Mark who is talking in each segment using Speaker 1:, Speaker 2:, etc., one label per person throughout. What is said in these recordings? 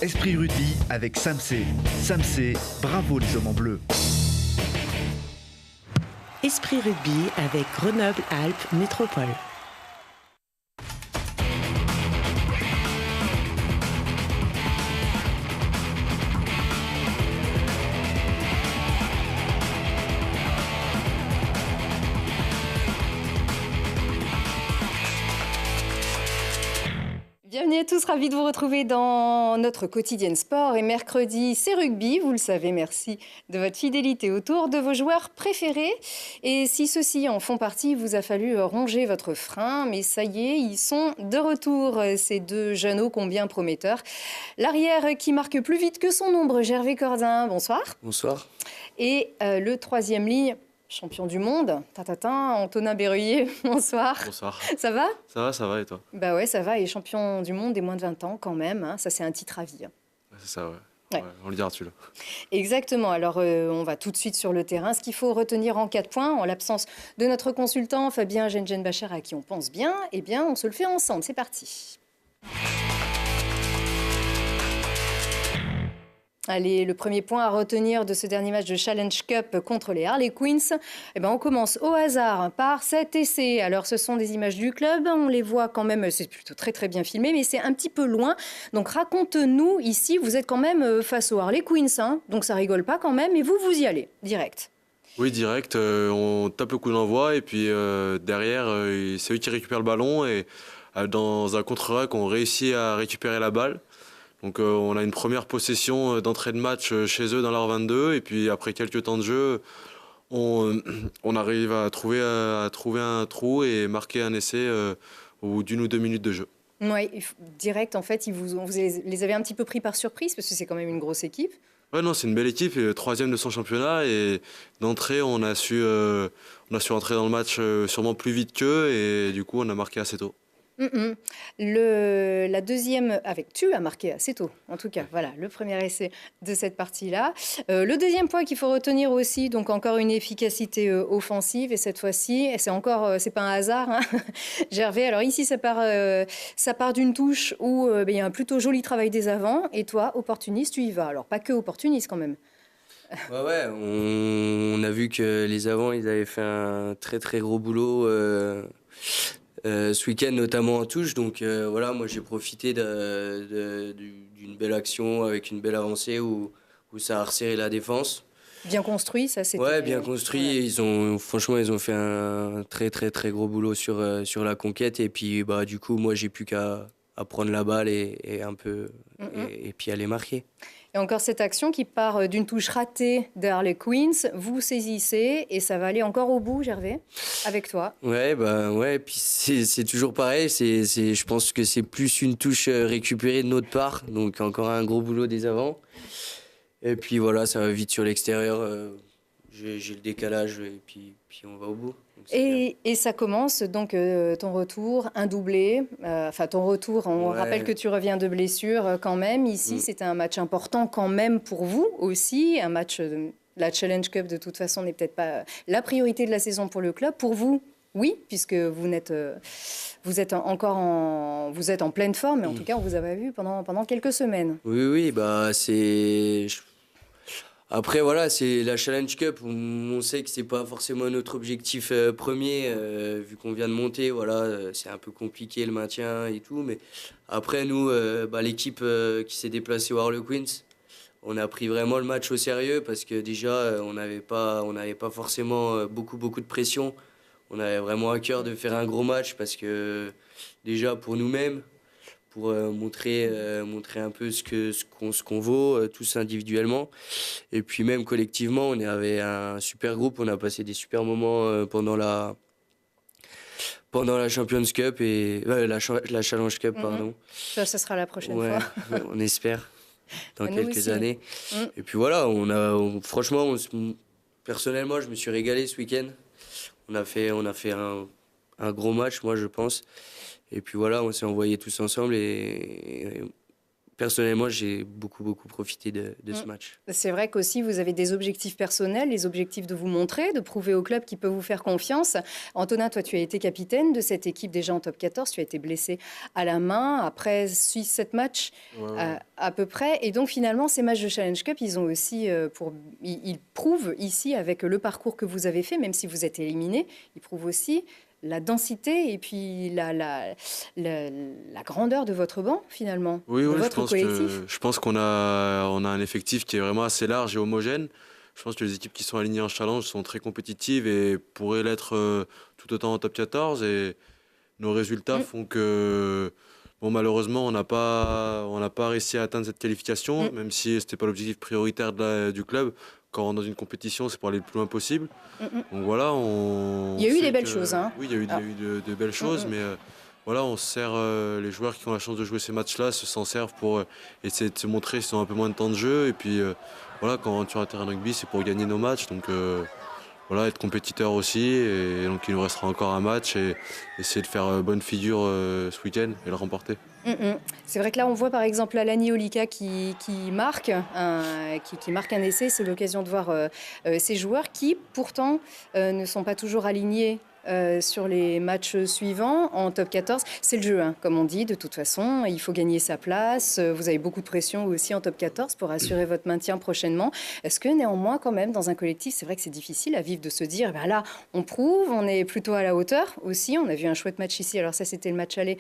Speaker 1: Esprit Rugby avec Samsé. Samsé, bravo les hommes en bleu.
Speaker 2: Esprit Rugby avec Grenoble-Alpes Métropole.
Speaker 3: Bienvenue à tous, ravis de vous retrouver dans notre quotidienne sport. Et mercredi, c'est rugby, vous le savez, merci de votre fidélité autour de vos joueurs préférés. Et si ceux-ci en font partie, il vous a fallu ronger votre frein. Mais ça y est, ils sont de retour, ces deux jeunes ô combien prometteurs. L'arrière qui marque plus vite que son ombre, Gervais Cordin, bonsoir.
Speaker 4: Bonsoir.
Speaker 3: Et le troisième ligne, champion du monde, Antonin Berruyer, bonsoir.
Speaker 4: Bonsoir.
Speaker 3: Ça va ?
Speaker 4: Ça va et toi ?
Speaker 3: Bah ouais, ça va, et champion du monde des moins de 20 ans quand même, hein. Ça c'est un titre à vie. Hein.
Speaker 4: C'est ça, ouais.
Speaker 3: Ouais.
Speaker 4: Ouais, on le dira dessus là.
Speaker 3: Exactement, alors on va tout de suite sur le terrain. Ce qu'il faut retenir en 4 points, en l'absence de notre consultant Fabien Gengenbacher à qui on pense bien, eh bien on se le fait ensemble, c'est parti. Allez, le premier point à retenir de ce dernier match de Challenge Cup contre les Harlequins, eh ben on commence au hasard par cet essai. Alors ce sont des images du club, on les voit quand même, c'est plutôt très bien filmé, mais c'est un petit peu loin. Donc raconte-nous ici, vous êtes quand même face aux Harlequins, hein, donc ça rigole pas quand même, et vous y allez, direct.
Speaker 4: Oui, direct, on tape le coup d'envoi et puis derrière, c'est eux qui récupèrent le ballon et dans un contre-rack, on réussit à récupérer la balle. Donc on a une première possession d'entrée de match chez eux dans leur 22 et puis après quelques temps de jeu, on arrive à trouver un trou et marquer un essai au bout d'1 ou 2 minutes de jeu.
Speaker 3: Oui, direct en fait, vous les avez un petit peu pris par surprise parce que c'est quand même une grosse équipe.
Speaker 4: Ouais, non, c'est une belle équipe, troisième de son championnat et d'entrée on a su entrer dans le match sûrement plus vite qu'eux et du coup on a marqué assez tôt.
Speaker 3: La deuxième, tu as marqué assez tôt, en tout cas, voilà, le premier essai de cette partie-là. Le deuxième point qu'il faut retenir aussi, donc encore une efficacité offensive, et cette fois-ci, c'est pas un hasard, hein. Gervais, alors ici ça part d'une touche où il y a un plutôt joli travail des avants, et toi, opportuniste, tu y vas. Alors pas que opportuniste quand même.
Speaker 5: Ouais, on a vu que les avants, ils avaient fait un très gros boulot ce week-end, notamment en touche. Donc voilà, moi j'ai profité d'une belle action avec une belle avancée où ça a resserré la défense.
Speaker 3: Bien construit, ça c'était...
Speaker 5: Ouais, bien construit.
Speaker 3: Ouais.
Speaker 5: Franchement, ils ont fait un très gros boulot sur la conquête. Et puis bah, du coup, moi j'ai plus qu'à prendre la balle et un peu et puis aller marquer.
Speaker 3: Et encore cette action qui part d'une touche ratée des Harlequins, vous saisissez et ça va aller encore au bout, Gervais, avec toi.
Speaker 5: Ouais, puis c'est toujours pareil, je pense que c'est plus une touche récupérée de notre part, donc encore un gros boulot des avants. Et puis voilà, ça va vite sur l'extérieur, j'ai le décalage et puis on va au bout.
Speaker 3: Et ça commence, donc ton retour, un doublé, ton retour, on rappelle que tu reviens de blessure quand même. Ici, c'était un match important quand même pour vous aussi. Un match, la Challenge Cup de toute façon n'est peut-être pas la priorité de la saison pour le club. Pour vous, oui, puisque vous êtes en pleine forme, mais en tout cas, on vous avait vu pendant quelques semaines.
Speaker 5: Oui, bah c'est... Après, voilà, c'est la Challenge Cup. On sait que c'est pas forcément notre objectif premier, vu qu'on vient de monter. Voilà, c'est un peu compliqué le maintien et tout. Mais après, nous, l'équipe qui s'est déplacée au Harlequins, on a pris vraiment le match au sérieux parce que déjà, on n'avait pas forcément beaucoup de pression. On avait vraiment à cœur de faire un gros match parce que déjà pour nous-mêmes, pour montrer un peu ce qu'on vaut, tous individuellement. Et puis même collectivement, on avait un super groupe, on a passé des super moments pendant la Champions Cup et la Challenge Cup, pardon.
Speaker 3: Ça sera la prochaine fois.
Speaker 5: On espère, dans quelques
Speaker 3: aussi.
Speaker 5: années. Et puis voilà, franchement, personnellement, je me suis régalé ce week-end. On a fait un gros match, moi, je pense. Et puis voilà, on s'est envoyés tous ensemble et personnellement, j'ai beaucoup profité de ce match.
Speaker 3: C'est vrai qu'aussi, vous avez des objectifs personnels, les objectifs de vous montrer, de prouver au club qu'il peut vous faire confiance. Antonin, toi, tu as été capitaine de cette équipe déjà en top 14. Tu as été blessé à la main après 6-7 matchs à peu près. Et donc, finalement, ces matchs de Challenge Cup, ils ont aussi ils prouvent ici, avec le parcours que vous avez fait, même si vous êtes éliminé, ils prouvent aussi la densité et puis la grandeur de votre banc, finalement,
Speaker 4: Oui,
Speaker 3: de
Speaker 4: oui,
Speaker 3: votre collectif.
Speaker 4: je pense qu'on a, on a un effectif qui est vraiment assez large et homogène. Je pense que les équipes qui sont alignées en challenge sont très compétitives et pourraient l'être tout autant en top 14. Et nos résultats font que, bon, malheureusement, on n'a pas réussi à atteindre cette qualification, même si ce n'était pas l'objectif prioritaire du club. Quand on rentre dans une compétition, c'est pour aller le plus loin possible. Donc voilà,
Speaker 3: Il y a eu des belles choses. Hein.
Speaker 4: Oui, il y a eu de belles choses, mais voilà, on sert les joueurs qui ont la chance de jouer ces matchs-là, s'en servent pour essayer de se montrer s'ils ont un peu moins de temps de jeu. Et puis voilà, quand on rentre sur un terrain de rugby, c'est pour gagner nos matchs. Donc voilà, être compétiteur aussi. Et donc il nous restera encore un match et essayer de faire bonne figure ce week-end et le remporter.
Speaker 3: C'est vrai que là, on voit par exemple Alani Olika qui marque un essai. C'est l'occasion de voir ces joueurs qui, pourtant, ne sont pas toujours alignés sur les matchs suivants en top 14. C'est le jeu, hein, comme on dit, de toute façon. Il faut gagner sa place. Vous avez beaucoup de pression aussi en top 14 pour assurer votre maintien prochainement. Est-ce que néanmoins, quand même, dans un collectif, c'est vrai que c'est difficile à vivre de se dire, ben là, on prouve, on est plutôt à la hauteur aussi. On a vu un chouette match ici. Alors ça, c'était le match aller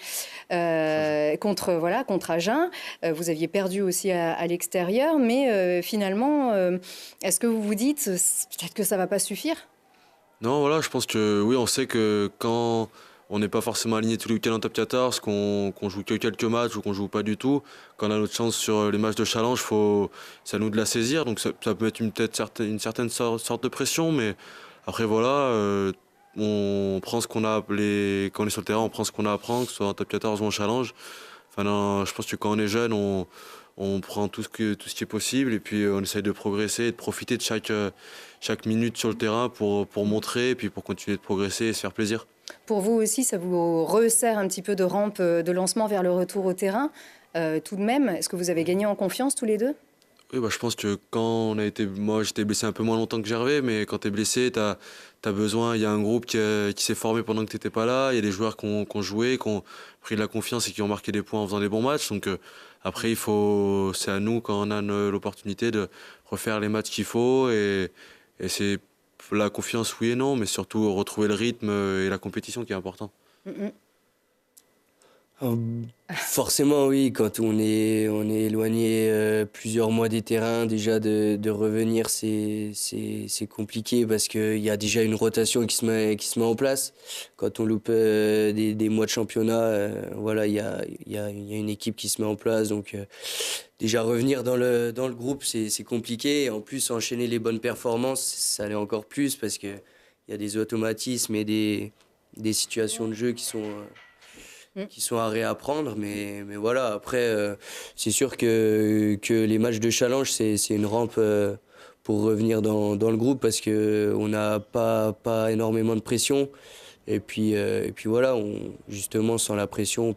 Speaker 3: contre Agen. Vous aviez perdu aussi à l'extérieur. Mais finalement, est-ce que vous vous dites, peut-être que ça ne va pas suffire ?
Speaker 4: Non, voilà, je pense que oui, on sait que quand on n'est pas forcément aligné tous les week-ends en top 14, qu'on joue que quelques matchs ou qu'on joue pas du tout, quand on a notre chance sur les matchs de challenge, c'est à nous de la saisir. Donc ça peut être une certaine sorte de pression, mais après voilà, on prend ce qu'on a appelé, quand on est sur le terrain, on prend ce qu'on a à prendre, que ce soit en top 14 ou en challenge. Enfin, non, je pense que quand on est jeune, on prend tout ce qui est possible et puis on essaye de progresser et de profiter de chaque minute sur le terrain pour montrer et puis pour continuer de progresser et se faire plaisir.
Speaker 3: Pour vous aussi, ça vous resserre un petit peu de rampe de lancement vers le retour au terrain. Tout de même, est-ce que vous avez gagné en confiance tous les deux ?
Speaker 4: Oui, je pense que quand on a été... Moi, j'étais blessé un peu moins longtemps que Gervais, mais quand tu es blessé, t'as besoin... Il y a un groupe qui s'est formé pendant que tu n'étais pas là. Il y a des joueurs qui ont joué, qui ont pris de la confiance et qui ont marqué des points en faisant des bons matchs. Donc après, c'est à nous, quand on a l'opportunité, de refaire les matchs qu'il faut. Et c'est la confiance, oui et non, mais surtout retrouver le rythme et la compétition qui est important.
Speaker 5: Forcément, oui, quand on est éloigné plusieurs mois des terrains, déjà de revenir, c'est compliqué parce qu'il y a déjà une rotation qui se met en place. Quand on loupe des mois de championnat, voilà, il y a une équipe qui se met en place. Donc, déjà revenir dans le groupe, c'est compliqué. Et en plus, enchaîner les bonnes performances, ça l'est encore plus parce qu'il y a des automatismes et des situations de jeu qui sont à réapprendre, mais voilà, après, c'est sûr que les matchs de challenge, c'est une rampe pour revenir dans le groupe parce qu'on n'a pas énormément de pression. Et puis voilà, justement, sans la pression,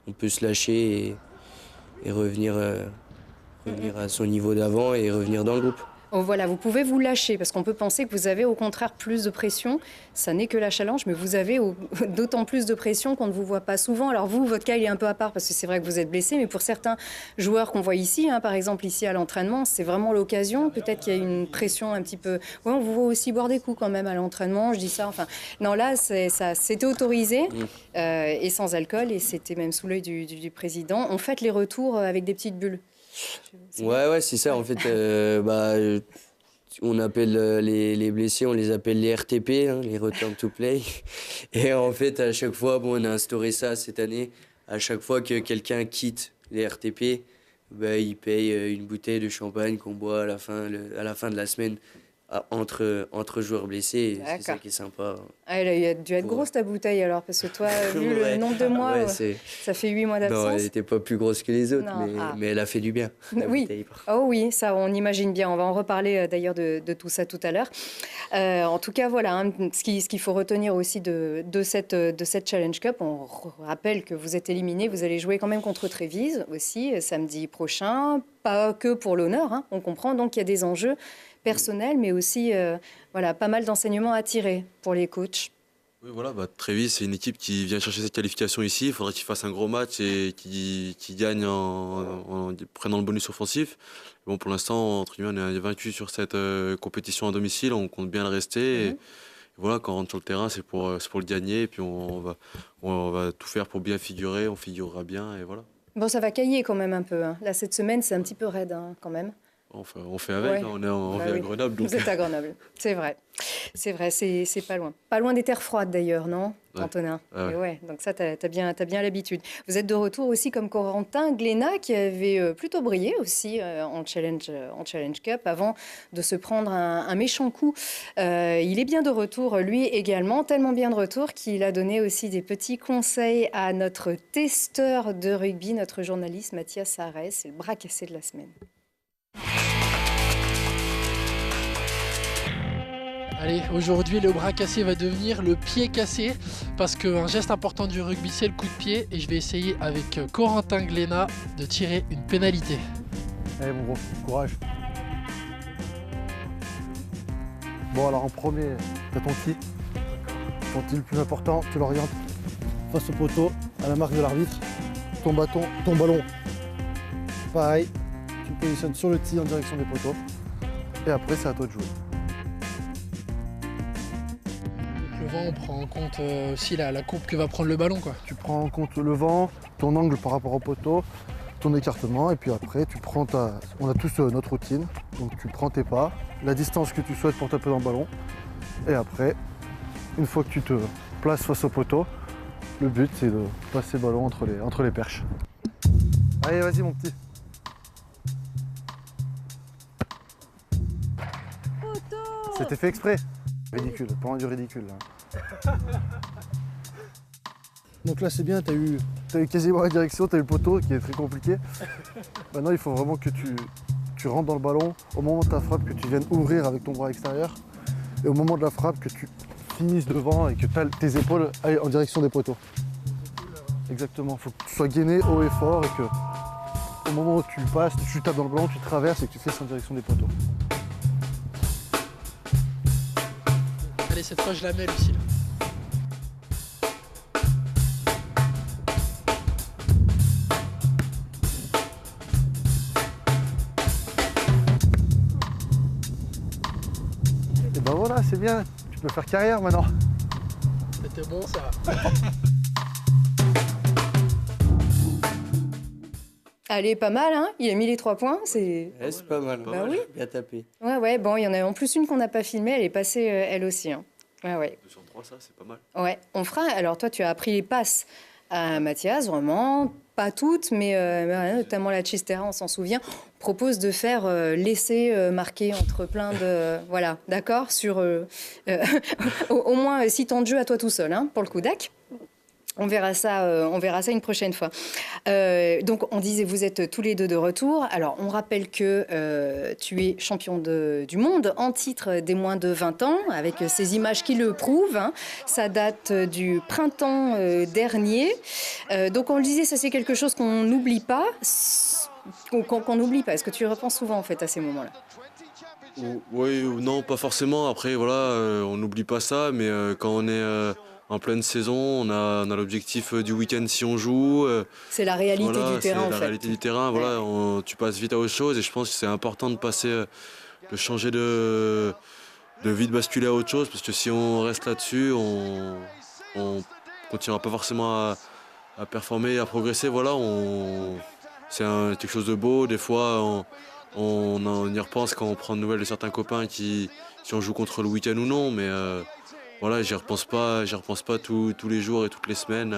Speaker 5: on peut se lâcher et revenir à son niveau d'avant et revenir dans le groupe.
Speaker 3: Oh, voilà, vous pouvez vous lâcher parce qu'on peut penser que vous avez au contraire plus de pression. Ça n'est que la challenge, mais vous avez d'autant plus de pression qu'on ne vous voit pas souvent. Alors vous, votre cas, il est un peu à part parce que c'est vrai que vous êtes blessé, mais pour certains joueurs qu'on voit ici, hein, par exemple ici à l'entraînement, c'est vraiment l'occasion. Peut-être qu'il y a une pression un petit peu... Oui, on vous voit aussi boire des coups quand même à l'entraînement, je dis ça. Enfin, non, là, c'était autorisé et sans alcool et c'était même sous l'œil du président. On fait les retours avec des petites bulles.
Speaker 5: Ouais, c'est ça. En fait, on appelle les blessés, on les appelle les RTP, hein, les Return to Play. Et en fait, à chaque fois, on a instauré ça cette année. À chaque fois que quelqu'un quitte les RTP, il paye une bouteille de champagne qu'on boit à la fin de la semaine entre joueurs blessés. C'est ça qui est sympa.
Speaker 3: Ah, elle a dû être grosse ta bouteille alors, parce que toi, vu le nombre de mois, ça fait 8 mois d'absence.
Speaker 5: Non, elle n'était pas plus grosse que les autres,
Speaker 3: Non,
Speaker 5: mais elle a fait du bien.
Speaker 3: Oui. Oh oui, ça on imagine bien. On va en reparler d'ailleurs de tout ça tout à l'heure. En tout cas, voilà, hein, ce qu'il faut retenir aussi de cette Challenge Cup. On rappelle que vous êtes éliminés. Vous allez jouer quand même contre Trévise aussi samedi prochain. Pas que pour l'honneur, hein. On comprend donc qu'il y a des enjeux personnels, mais aussi voilà, pas mal d'enseignements à tirer pour les coachs.
Speaker 4: Oui, voilà, Trévise, c'est une équipe qui vient chercher cette qualification ici. Il faudrait qu'il fasse un gros match et qu'il gagne en prenant le bonus offensif. Bon, pour l'instant, entre guillemets, on est vaincu sur cette compétition à domicile. On compte bien le rester. Et voilà, quand on rentre sur le terrain, c'est pour le gagner. Et puis on va tout faire pour bien figurer. On figurera bien et voilà.
Speaker 3: Bon, ça va cailler quand même un peu, hein. Là, cette semaine, c'est un petit peu raide quand même.
Speaker 4: On fait avec, ouais. On est à Grenoble. Donc.
Speaker 3: Vous êtes à Grenoble, c'est vrai. C'est vrai, c'est pas loin. Pas loin des terres froides d'ailleurs, non, Antonin? Ouais, donc ça, t'as bien l'habitude. Vous êtes de retour aussi comme Corentin Glénat, qui avait plutôt brillé aussi en Challenge Cup avant de se prendre un méchant coup. Il est bien de retour, lui également, tellement bien de retour qu'il a donné aussi des petits conseils à notre testeur de rugby, notre journaliste Mathias Sarès. C'est le bras cassé de la semaine.
Speaker 6: Allez, aujourd'hui, le bras cassé va devenir le pied cassé parce qu'un geste important du rugby, c'est le coup de pied. Et je vais essayer avec Corentin Glénat de tirer une pénalité.
Speaker 7: Allez mon gros, courage. Bon alors en premier, t'as ton tir. Ton tir le plus important, tu l'orientes face au poteau, à la marque de l'arbitre. Ton ballon, pareil. Tu le positionnes sur le tir en direction des poteaux. Et après, c'est à toi de jouer.
Speaker 6: Le vent, on prend en compte aussi la courbe que va prendre le ballon, quoi.
Speaker 7: Tu prends en compte le vent, ton angle par rapport au poteau, ton écartement, et puis après, tu prends on a tous notre routine. Donc tu prends tes pas, la distance que tu souhaites pour taper dans le ballon. Et après, une fois que tu te places face au poteau, le but, c'est de passer le ballon entre les perches. Allez, vas-y mon petit. C'était fait exprès. Ridicule, pas loin du ridicule. Là. Donc là c'est bien, t'as eu quasiment la direction, t'as eu le poteau qui est très compliqué. Maintenant il faut vraiment que tu rentres dans le ballon au moment de ta frappe, que tu viennes ouvrir avec ton bras extérieur. Et au moment de la frappe, que tu finisses devant et que tes épaules aillent en direction des poteaux. Exactement, il faut que tu sois gainé haut et fort et que au moment où tu passes, tu tapes dans le ballon, tu traverses et que tu fais ça en direction des poteaux.
Speaker 6: Allez, cette fois, je la mets, Lucille.
Speaker 7: Et ben voilà, c'est bien. Tu peux faire carrière maintenant.
Speaker 6: C'était bon, ça.
Speaker 3: Allez, pas mal, hein? Il a mis les 3 points. C'est
Speaker 5: pas mal.
Speaker 3: Bah oui.
Speaker 5: Bien tapé.
Speaker 3: Ouais, bon, il y en a en plus une qu'on n'a pas filmée. Elle est passée, elle aussi. Hein. Ouais.
Speaker 4: 2 sur 3, ça, c'est pas mal.
Speaker 3: Ouais, on fera. Alors, toi, tu as appris les passes à Mathias, vraiment. Pas toutes, mais notamment la Chistera, on s'en souvient. On propose de faire l'essai marqué entre plein de... Voilà, d'accord? Sur au moins 6 temps de jeu à toi tout seul, hein, pour le coup, d'accord? On verra ça une prochaine fois. Donc, on disait, vous êtes tous les deux de retour. Alors, on rappelle que tu es champion du monde en titre des moins de 20 ans, avec ces images qui le prouvent. Hein. Ça date du printemps dernier. Donc, on le disait, ça c'est quelque chose qu'on n'oublie pas. Qu'on n'oublie pas. Est-ce que tu y repenses souvent, en fait, à ces moments-là?
Speaker 4: Oui, non, pas forcément. Après, voilà, on n'oublie pas ça. Mais quand on est... en pleine saison, on a l'objectif du week-end si on joue.
Speaker 3: C'est la réalité du terrain, en fait.
Speaker 4: C'est la réalité du terrain, voilà, tu passes vite à autre chose et je pense que c'est important de passer, de changer de vite basculer à autre chose parce que si on reste là-dessus, on continuera pas forcément à performer et à progresser. Voilà, c'est quelque chose de beau. Des fois, on y repense quand on prend de nouvelles de certains copains si on joue contre le week-end ou non, mais... voilà, j'y repense pas tous les jours et toutes les semaines.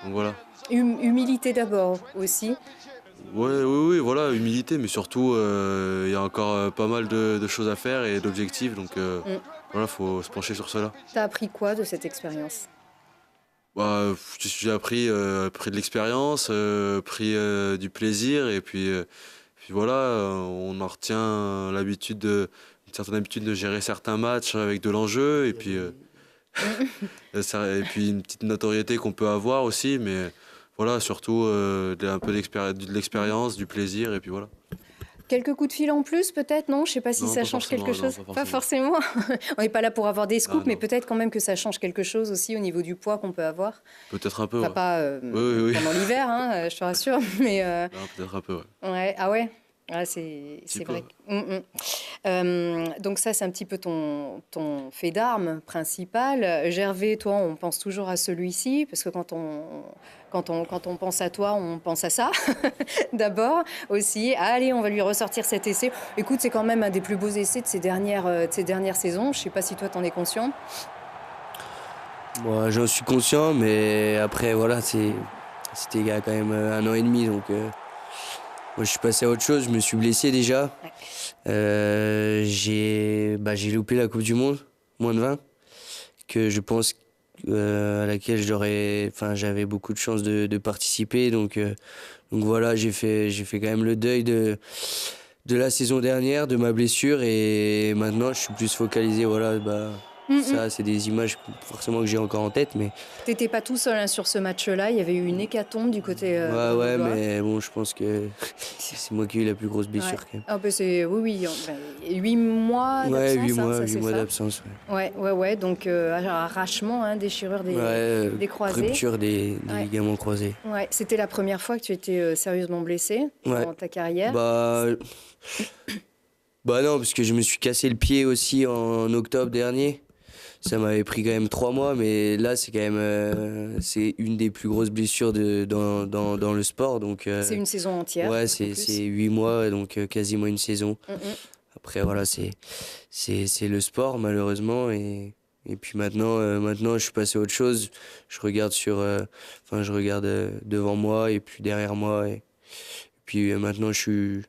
Speaker 4: Donc voilà.
Speaker 3: Humilité d'abord aussi.
Speaker 4: Oui, voilà, humilité, mais surtout il y a encore pas mal de choses à faire et d'objectifs. Donc voilà, faut se pencher sur cela.
Speaker 3: T'as appris quoi de cette expérience?
Speaker 4: J'ai appris de l'expérience, pris du plaisir et puis voilà, on en retient une certaine habitude de gérer certains matchs avec de l'enjeu et puis une petite notoriété qu'on peut avoir aussi, mais voilà, surtout un peu de l'expérience, du plaisir et puis voilà.
Speaker 3: Quelques coups de fil en plus, peut-être, non? Je sais pas si
Speaker 4: Non,
Speaker 3: ça
Speaker 4: pas
Speaker 3: change
Speaker 4: forcément,
Speaker 3: quelque
Speaker 4: non,
Speaker 3: chose.
Speaker 4: pas
Speaker 3: Pas forcément. On n'est pas là pour avoir des scoops,
Speaker 4: Ah,
Speaker 3: mais
Speaker 4: non.
Speaker 3: peut-être quand même que ça change quelque chose aussi au niveau du poids qu'on peut avoir.
Speaker 4: Peut-être un peu,
Speaker 3: Enfin,
Speaker 4: ouais.
Speaker 3: pas
Speaker 4: Oui.
Speaker 3: pendant l'hiver, hein, je te rassure, mais
Speaker 4: Non, peut-être un peu, ouais.
Speaker 3: ouais. Ah ouais. Ah, c'est
Speaker 4: peu,
Speaker 3: vrai. Donc ça, c'est un petit peu ton fait d'armes principal. Gervais, toi, on pense toujours à celui-ci, parce que quand on pense à toi, on pense à ça, d'abord aussi. Allez, on va lui ressortir cet essai. Écoute, c'est quand même un des plus beaux essais de ces dernières saisons. Je ne sais pas si toi, t'en es conscient.
Speaker 5: Moi, j'en suis conscient, mais après, voilà, c'était il y a quand même 1 an et demi, donc moi, je suis passé à autre chose. Je me suis blessé déjà. J'ai loupé la Coupe du Monde, moins de 20, que je pense à laquelle j'avais beaucoup de chances de participer. Donc voilà, j'ai fait quand même le deuil de la saison dernière, de ma blessure, et maintenant je suis plus focalisé. Voilà, ça, c'est des images forcément que j'ai encore en tête, mais
Speaker 3: T'étais pas tout seul hein, sur ce match-là. Il y avait eu une hécatombe du côté.
Speaker 5: ouais,
Speaker 3: grenoblois.
Speaker 5: mais bon, je pense que c'est moi qui ai eu la plus grosse blessure
Speaker 3: Ouais.
Speaker 5: quand même.
Speaker 3: Ah, bah, oui. 8 mois
Speaker 5: Ouais,
Speaker 3: d'absence.
Speaker 5: 8 mois,
Speaker 3: ça,
Speaker 5: 8
Speaker 3: c'est
Speaker 5: mois
Speaker 3: ça.
Speaker 5: d'absence.
Speaker 3: Ouais. Donc, arrachement, hein, déchirure des croisés.
Speaker 5: Rupture des
Speaker 3: Ouais.
Speaker 5: ligaments croisés.
Speaker 3: Ouais, c'était la première fois que tu étais sérieusement blessé
Speaker 5: Ouais.
Speaker 3: dans ta carrière.
Speaker 5: Bah non, parce que je me suis cassé le pied aussi en octobre dernier. Ça m'avait pris quand même 3 mois, mais là, c'est quand même c'est une des plus grosses blessures dans le sport. Donc,
Speaker 3: C'est une saison entière.
Speaker 5: ouais,
Speaker 3: en
Speaker 5: c'est
Speaker 3: plus.
Speaker 5: 8 mois, donc quasiment une saison. Après, voilà, c'est le sport, malheureusement. Et puis maintenant, je suis passé à autre chose. Je regarde devant moi et puis derrière moi. Et puis maintenant, je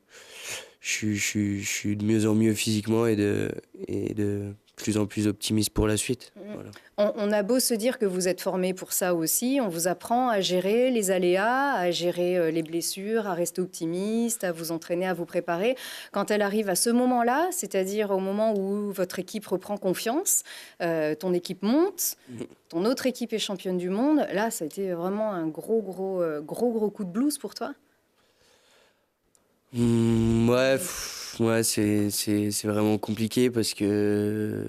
Speaker 5: suis de mieux en mieux physiquement et de plus en plus optimiste pour la suite. Voilà.
Speaker 3: On a beau se dire que vous êtes formé pour ça aussi, on vous apprend à gérer les aléas, à gérer les blessures, à rester optimiste, à vous entraîner, à vous préparer. Quand elle arrive à ce moment-là, c'est-à-dire au moment où votre équipe reprend confiance, ton équipe monte, ton autre équipe est championne du monde, là, ça a été vraiment un gros coup de blues pour toi?
Speaker 5: Ouais, c'est vraiment compliqué parce que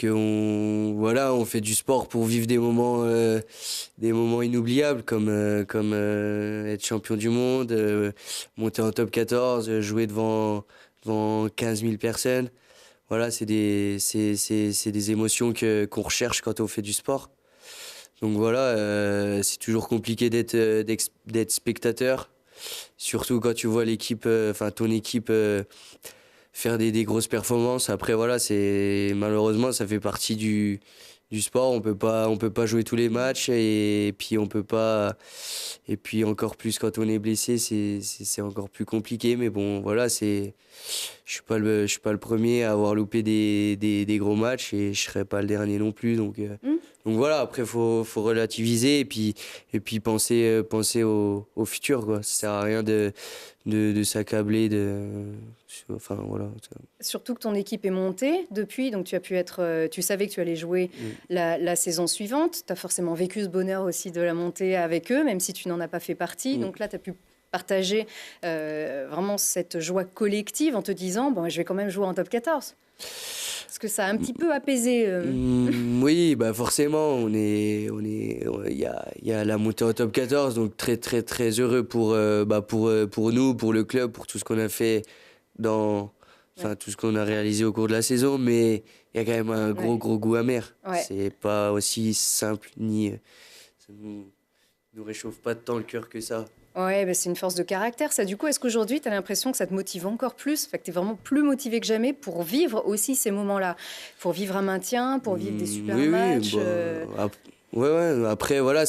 Speaker 5: on fait du sport pour vivre des moments inoubliables comme être champion du monde, monter en top 14, jouer devant 15 000 personnes. Voilà, c'est des émotions qu'on recherche quand on fait du sport. Donc voilà, c'est toujours compliqué d'être spectateur. Surtout quand tu vois ton équipe faire des grosses performances. Après voilà, malheureusement ça fait partie du sport. On peut pas jouer tous les matchs et puis encore plus quand on est blessé, c'est encore plus compliqué. Mais bon voilà, je suis pas le premier à avoir loupé des gros matchs et je serai pas le dernier non plus. Donc voilà, après faut relativiser et puis penser au futur quoi. Ça sert à rien de s'accabler enfin voilà.
Speaker 3: Surtout que ton équipe est montée depuis, donc tu savais que tu allais jouer la saison suivante. Tu as forcément vécu ce bonheur aussi de la montée avec eux, même si tu n'en as pas fait partie. Donc là, tu as pu partager vraiment cette joie collective en te disant bon, je vais quand même jouer en top 14. Est-ce que ça a un petit peu apaisé
Speaker 5: Oui, bah forcément, il y a la montée en top 14, donc très très très heureux pour nous, pour le club, pour tout ce qu'on a fait tout ce qu'on a réalisé au cours de la saison, mais il y a quand même un gros goût amer.
Speaker 3: Ouais.
Speaker 5: C'est pas aussi simple ça nous réchauffe pas tant le cœur que ça.
Speaker 3: Ouais, bah c'est une force de caractère, ça. Du coup, est-ce qu'aujourd'hui, tu as l'impression que ça te motive encore plus, que tu es vraiment plus motivé que jamais pour vivre aussi ces moments-là, pour vivre un maintien, pour vivre des super matchs
Speaker 5: Après, voilà,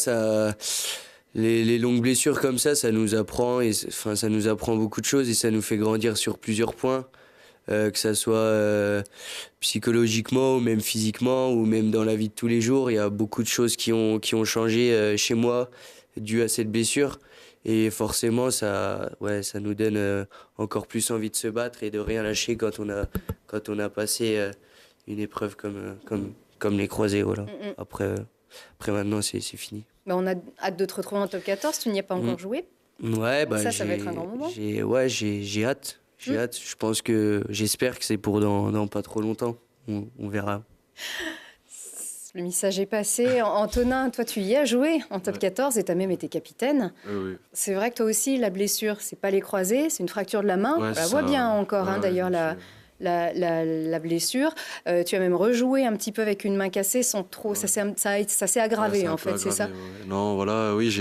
Speaker 5: les longues blessures comme ça nous apprend, ça nous apprend beaucoup de choses et ça nous fait grandir sur plusieurs points. que ça soit psychologiquement ou même physiquement ou même dans la vie de tous les jours. Il y a beaucoup de choses qui ont changé chez moi dû à cette blessure. Et forcément, ça nous donne encore plus envie de se battre et de rien lâcher quand on a passé une épreuve comme les croisés. Voilà. Après maintenant, c'est fini.
Speaker 3: Bah, on a hâte de te retrouver en top 14. Tu n'y as pas encore joué.
Speaker 5: Ouais,
Speaker 3: Ça va être un grand moment.
Speaker 5: J'ai hâte. J'espère que c'est pour dans pas trop longtemps. On verra.
Speaker 3: Le message est passé. Antonin, toi, tu y as joué en top 14 et tu as même été capitaine.
Speaker 4: Oui.
Speaker 3: C'est vrai que toi aussi, la blessure, c'est pas les croisés, c'est une fracture de la main.
Speaker 4: Ouais,
Speaker 3: on la voit bien encore, d'ailleurs, la blessure. Tu as même rejoué un petit peu avec une main cassée sans trop. Ça s'est aggravé, en fait, c'est ça?
Speaker 4: Ouais. Non, voilà, oui,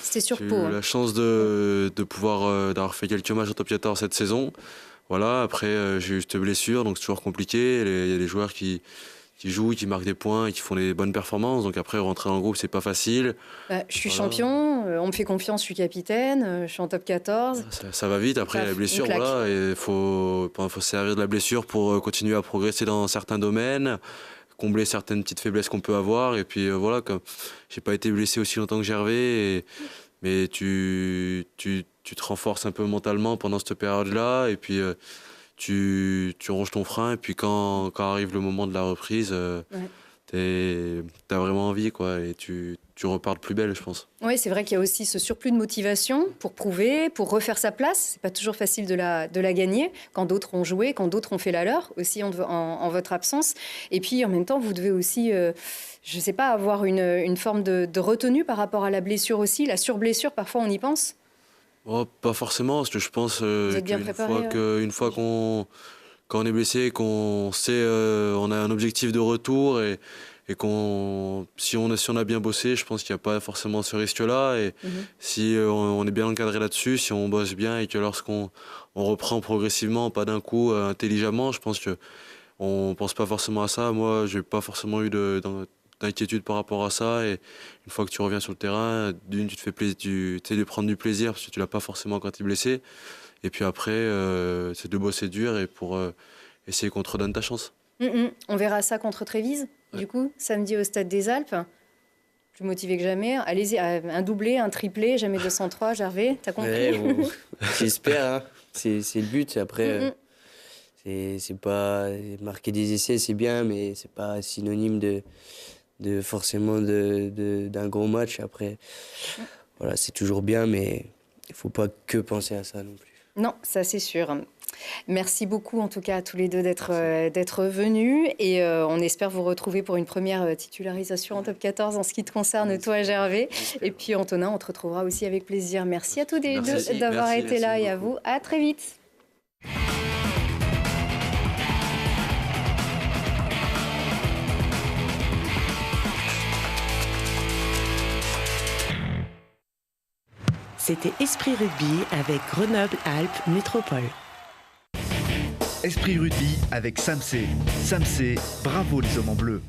Speaker 3: C'était sur
Speaker 4: j'ai
Speaker 3: peau.
Speaker 4: eu la chance de pouvoir d'avoir fait quelques matchs en top 14 cette saison. Voilà, après, j'ai eu cette blessure, donc c'est toujours compliqué. Il y a des joueurs qui jouent, qui marquent des points et qui font des bonnes performances. Donc après, rentrer en groupe, c'est pas facile.
Speaker 3: Je suis champion, on me fait confiance, je suis capitaine, je suis en top 14.
Speaker 4: Ça va vite. Après, la blessure, voilà, il faut se servir de la blessure pour continuer à progresser dans certains domaines, combler certaines petites faiblesses qu'on peut avoir. Et puis voilà, comme j'ai pas été blessé aussi longtemps que Gervais, mais tu te renforces un peu mentalement pendant cette période-là. Et puis tu ronges ton frein, et puis quand arrive le moment de la reprise, t'as vraiment envie, quoi, et tu repars de plus belle, je pense.
Speaker 3: Oui, c'est vrai qu'il y a aussi ce surplus de motivation pour prouver, pour refaire sa place. C'est pas toujours facile de la gagner quand d'autres ont joué, quand d'autres ont fait la leur, aussi en votre absence. Et puis en même temps, vous devez aussi, je sais pas, avoir une forme de retenue par rapport à la blessure aussi, la surblessure, parfois on y pense.
Speaker 4: Oh, pas forcément, parce que je pense
Speaker 3: qu'une
Speaker 4: fois quand on est blessé, qu'on sait, on a un objectif de retour et si on a bien bossé, je pense qu'il n'y a pas forcément ce risque-là. Et si on est bien encadré là-dessus, si on bosse bien et que lorsqu'on reprend progressivement, pas d'un coup, intelligemment, je pense qu'on pense pas forcément à ça. Moi, j'ai pas forcément eu d'inquiétude par rapport à ça, et une fois que tu reviens sur le terrain, tu te fais plaisir, tu essaies de prendre du plaisir parce que tu l'as pas forcément quand tu es blessé, et puis après c'est de bosser dur et pour essayer qu'on te redonne ta chance.
Speaker 3: On verra ça contre Trévise, du coup, samedi au Stade des Alpes. Plus motivé que jamais. Allez-y, un doublé, un triplé, jamais 203, Gervais, t'as compris?
Speaker 5: J'espère, hein. C'est le but. Après, c'est pas marquer des essais, c'est bien, mais c'est pas synonyme de forcément d'un gros match. Après, voilà, c'est toujours bien, mais il faut pas que penser à ça non plus.
Speaker 3: Non, ça c'est sûr. Merci beaucoup en tout cas à tous les deux d'être venus, et on espère vous retrouver pour une première titularisation en top 14 en ce qui te concerne, toi Gervais. Et puis Antonin, on te retrouvera aussi avec plaisir. Merci à tous les deux d'avoir été là, et à vous, à très vite.
Speaker 2: C'était Esprit Rugby avec Grenoble-Alpes Métropole.
Speaker 1: Esprit Rugby avec Samsé. Samsé, bravo les hommes en bleu.